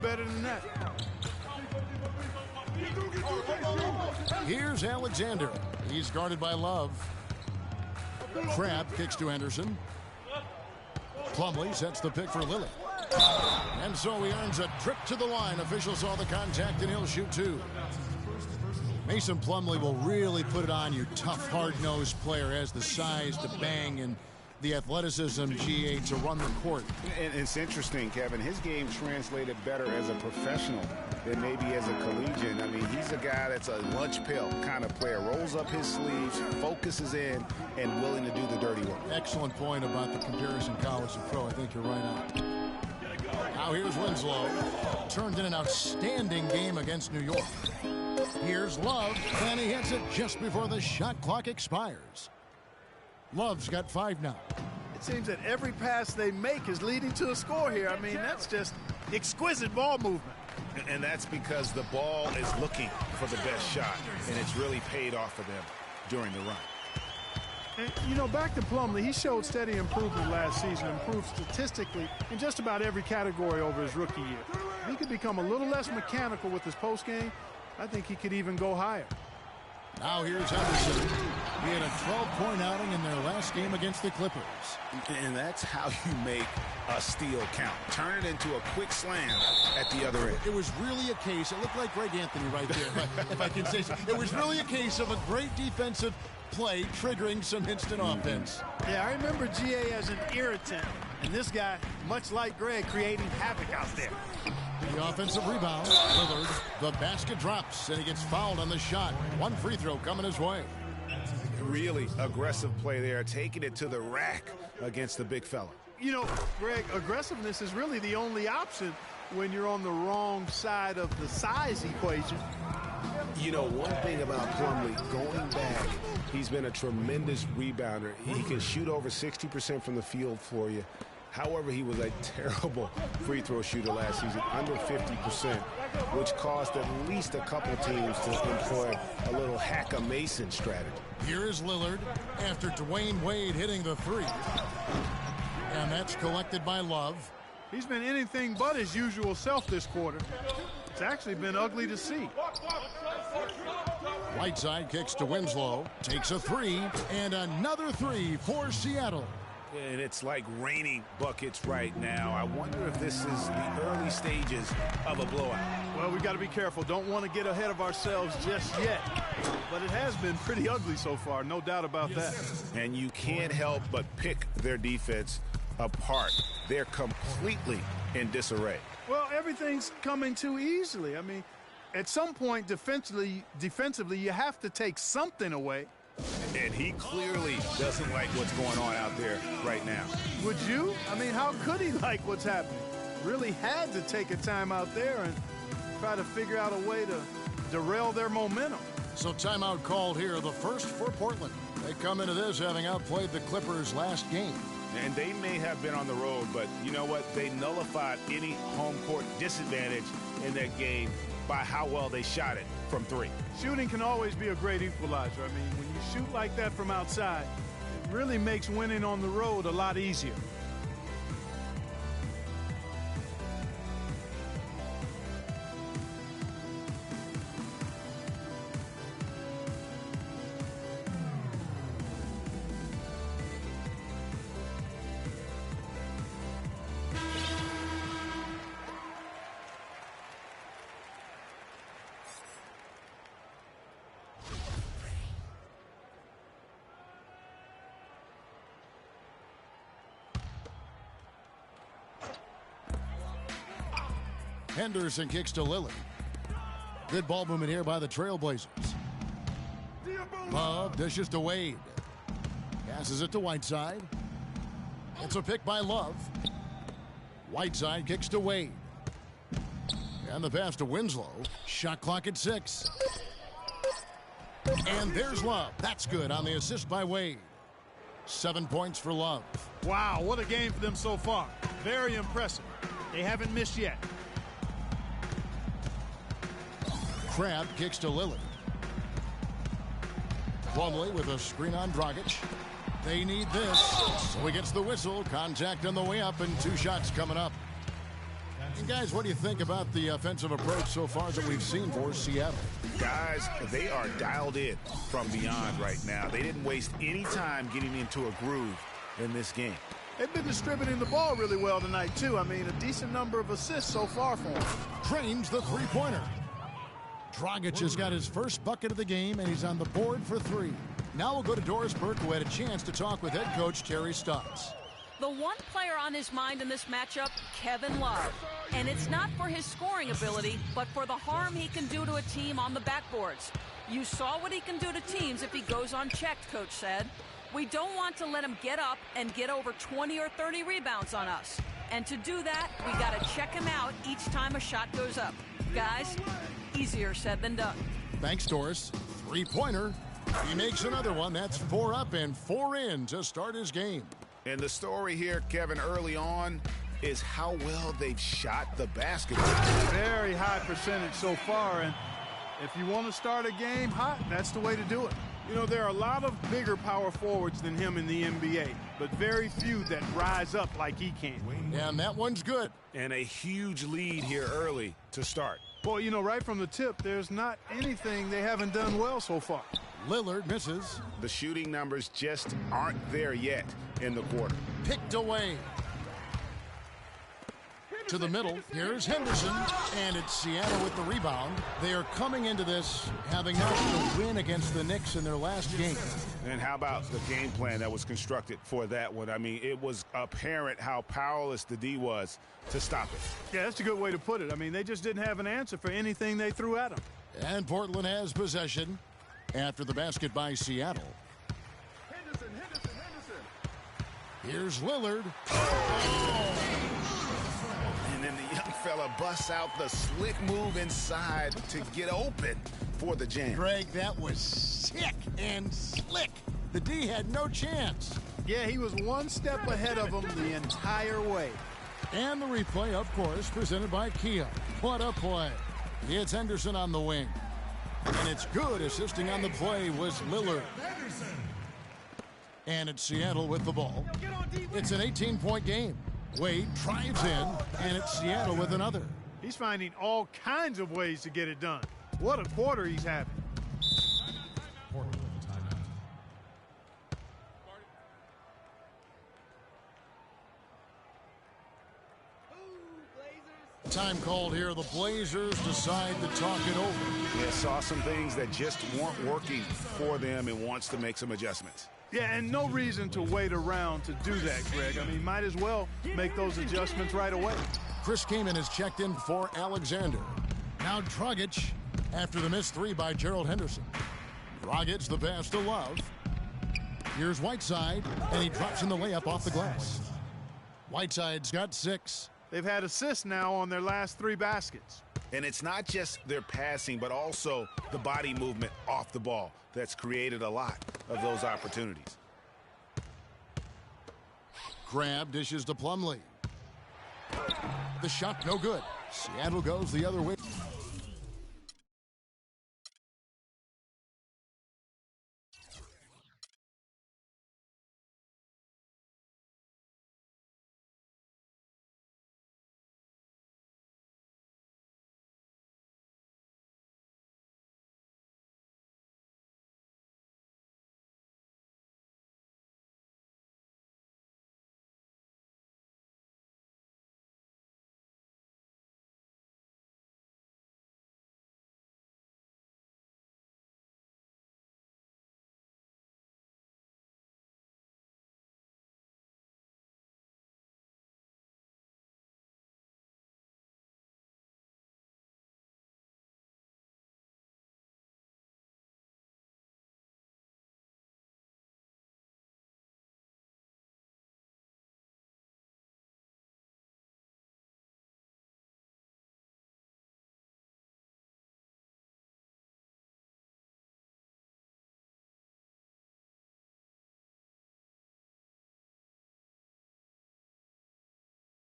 better than that. Here's Alexander. He's guarded by Love. Crab kicks to Henderson. Plumlee sets the pick for Lillard. And so he earns a trip to the line. Officials saw the contact, and he'll shoot two. Mason Plumlee will really put it on you. Tough, hard-nosed player, has the size to bang and the athleticism, GA, to run the court. And it's interesting, Kevin. His game translated better as a professional than maybe as a collegiate. I mean, he's a guy that's a lunch pail kind of player. Rolls up his sleeves, focuses in, and willing to do the dirty work. Excellent point about the comparison college to pro. I think you're right on. Now here's Winslow. Turned in an outstanding game against New York. Here's Love, and he hits it just before the shot clock expires. Love's got 5 now. It seems that every pass they make is leading to a score here. I mean, that's just exquisite ball movement. And that's because the ball is looking for the best shot, and it's really paid off for them during the run. And, you know, back to Plumlee, he showed steady improvement last season, improved statistically in just about every category over his rookie year. If he could become a little less mechanical with his postgame, I think he could even go higher. Now here's Henderson. He had a 12-point outing in their last game against the Clippers. And that's how you make a steal count. Turn it into a quick slam at the other end. It was really a case, it looked like Greg Anthony right there, if I can say so. It was really a case of a great defensive play triggering some instant offense. Yeah, I remember GA as an irritant, and this guy, much like Greg, creating havoc out there. The offensive rebound. Lillard, the basket drops, and he gets fouled on the shot. One free throw coming his way. Really aggressive play there, taking it to the rack against the big fella. You know, Greg, aggressiveness is really the only option when you're on the wrong side of the size equation. You know, one thing about Plumlee, going back, he's been a tremendous rebounder. He can shoot over 60% from the field for you. However, he was a terrible free throw shooter last season, under 50%, which caused at least a couple teams to employ a little hack-a-Mason strategy. Here is Lillard after Dwayne Wade hitting the three. And that's collected by Love. He's been anything but his usual self this quarter. It's actually been ugly to see. Whiteside kicks to Winslow, takes a three, and another three for Seattle. And it's like raining buckets right now. I wonder if this is the early stages of a blowout. Well, we've got to be careful. Don't want to get ahead of ourselves just yet. But it has been pretty ugly so far, no doubt about that. And you can't help but pick their defense apart. They're completely in disarray. Well, everything's coming too easily. I mean, at some point defensively, you have to take something away. And he clearly doesn't like what's going on out there right now. Would you? I mean, how could he like what's happening? Really had to take a time out there and try to figure out a way to derail their momentum. So timeout called here, the first for Portland. They come into this having outplayed the Clippers last game. And they may have been on the road, but you know what? They nullified any home court disadvantage in that game by how well they shot it from three. Shooting can always be a great equalizer. I mean, when you shoot like that from outside, it really makes winning on the road a lot easier. Henderson kicks to Lillard. Good ball movement here by the Trailblazers. Love dishes to Wade. Passes it to Whiteside. It's a pick by Love. Whiteside kicks to Wade. And the pass to Winslow. Shot clock at 6. And there's Love. That's good on the assist by Wade. 7 points for Love. Wow, what a game for them so far. Very impressive. They haven't missed yet. Crab kicks to Lillard. Plumlee with a screen on Dragic. They need this. So he gets the whistle. Contact on the way up and 2 shots coming up. guys, what do you think about the offensive approach so far that we've seen for Seattle? Guys, they are dialed in from beyond right now. They didn't waste any time getting into a groove in this game. They've been distributing the ball really well tonight, too. I mean, a decent number of assists so far for them. Trains the three-pointer. Dragic has got his first bucket of the game, and he's on the board for 3. Now we'll go to Doris Burke, who had a chance to talk with head coach Terry Stotts. The one player on his mind in this matchup, Kevin Love. And it's not for his scoring ability, but for the harm he can do to a team on the backboards. You saw what he can do to teams if he goes unchecked, Coach said. We don't want to let him get up and get over 20 or 30 rebounds on us. And to do that, we got to check him out each time a shot goes up. Guys, easier said than done. Thanks, Doris. Three-pointer. He makes another one. That's 4 up and 4 in to start his game. And the story here, Kevin, early on is how well they've shot the basketball. Very high percentage so far, and if you want to start a game hot, that's the way to do it. You know, there are a lot of bigger power forwards than him in the NBA, but very few that rise up like he can. And that one's good. And a huge lead here early to start. Boy, you know, right from the tip, there's not anything they haven't done well so far. Lillard misses. The shooting numbers just aren't there yet in the quarter. Picked away. To the middle. Here's Henderson. And it's Seattle with the rebound. They are coming into this having managed to win against the Knicks in their last game. And how about the game plan that was constructed for that one? I mean, it was apparent how powerless the D was to stop it. Yeah, that's a good way to put it. I mean, they just didn't have an answer for anything they threw at them. And Portland has possession after the basket by Seattle. Henderson. Here's Lillard. And then the young fella busts out the slick move inside to get open for the jam. Greg, that was sick and slick. The D had no chance. Yeah, he was one step ahead of them the entire way. And the replay, of course, presented by Kia. What a play. It's Henderson on the wing. And it's good. Assisting on the play was Lillard. And it's Seattle with the ball. It's an 18-point game. Wade drives in, and it's Seattle with another. He's finding all kinds of ways to get it done. What a quarter he's having. Time called here. The Blazers decide to talk it over. Yeah, saw some things that just weren't working for them and wants to make some adjustments. Yeah, and no reason to wait around to do that, Greg. I mean, might as well make those adjustments right away. Chris Kaman has checked in for Alexander. Now Dragic after the missed 3 by Gerald Henderson. Dragic the pass to Love. Here's Whiteside, and he drops in the layup off the glass. Whiteside's got 6. They've had assists now on their last 3 baskets. And it's not just their passing, but also the body movement off the ball that's created a lot of those opportunities. Crab dishes to Plumlee. The shot no good. Seattle goes the other way.